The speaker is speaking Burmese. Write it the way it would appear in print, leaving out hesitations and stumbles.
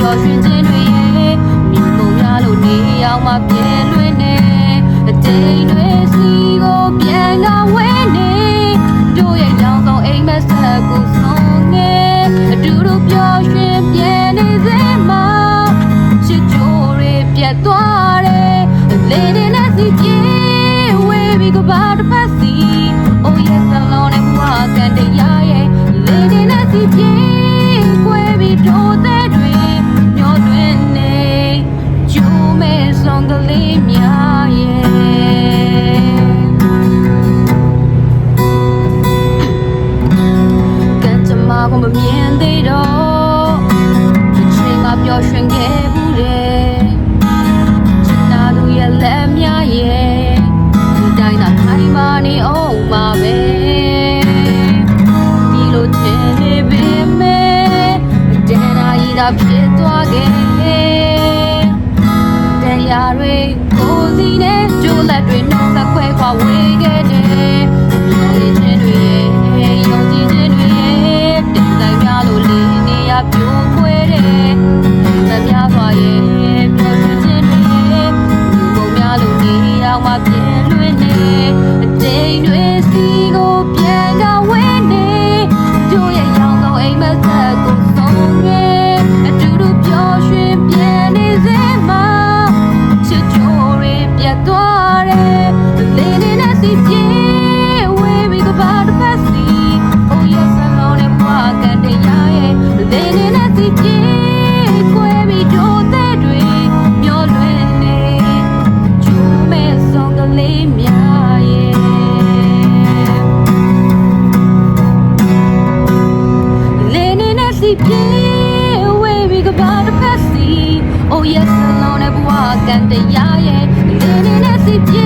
ပြောရွှင်ခြင်းတွေရဲ့မြေပုံများလို့နေအောင်မှပြည့်လွင်နေအတိတ်တွေစီကိုပြန်ကဝဲနေတို့ရဲ့ရောင်ဆောင်အိမ်မက်ဆက်ကိုဆုံးငယ်အတူတူပြောရွှင်ပြန်နေစေမှာချစ်ကြိုးတွေပြတ်သွားတယ်လေနဲ့စီပြေဝေးပြီးကဘာတစ်ဖက်စီ Oh yes အလုံးနဲ့ဘဝကန်တရားရဲ့လေနဲ့စီပြေကွဲပြီးတို့တဲ့တွေညှော်တွင်နေကျိုးမဲ့ဆောင်ကလေးများရဲ့ကန်ချမကိုမမြင်သေးတော့ဒီချိန်မှာပျော်ရွှင်ခဲ့ဘူးလေချစ်နာသူရဲ့လက်များရဲ့ဒီတိုင်းသာခိုင်မာနေအောင်ပါပဲဒီလိုချင်နေပေမဲ့တန်ရာကြီးသာဖြစ်သွားခဲ့တရားတွေကိုယ်စီနဲ့ကျိုးလက်တွေနှုတ်ဆက်ခွဲခွာဝေးခဲ့တယ်ပြောရခြင်းတွေရဲ့ယုံကြည်ခြင်းတွေရဲ့တင်ဆိုင်များလို့လေးနေရပြိုခွဲတယ်မများစွာရဲ့ပြောရခြင်းတွေရဲ့လူပုံများလို့နေအောင်မှပြည့်လွင်နေအတိတ်တွေစီကိုပြန်ကဝဲနေတို့ရဲ့ရောင်သောအိမ်မက်ဆက်ကိုဆုံးငယ်အတူတူပြောရွှင်ပြန်နေစေမှာချစ်ကြိုးတွေပြတ်သွားတယ်လေနဲ့စီပြေဝေးပြီးကဘာတစ်ဖက်စီ Oh yes အလုံးနဲ့ဘဝကန်တရားရဲ့လေနဲ့စီပြေကွဲပြီးတို့တဲ့တွေမျောလွင်နေကျိုးမဲ့ဆောင်ကလေးများရဲ့လေနဲ့စီပြေဝေးပြီးကဘာတစ်ဖက်စီ Oh yes အလုံးနဲ့ဘဝကန်တရားရဲ့လေနဲ့စီပြေ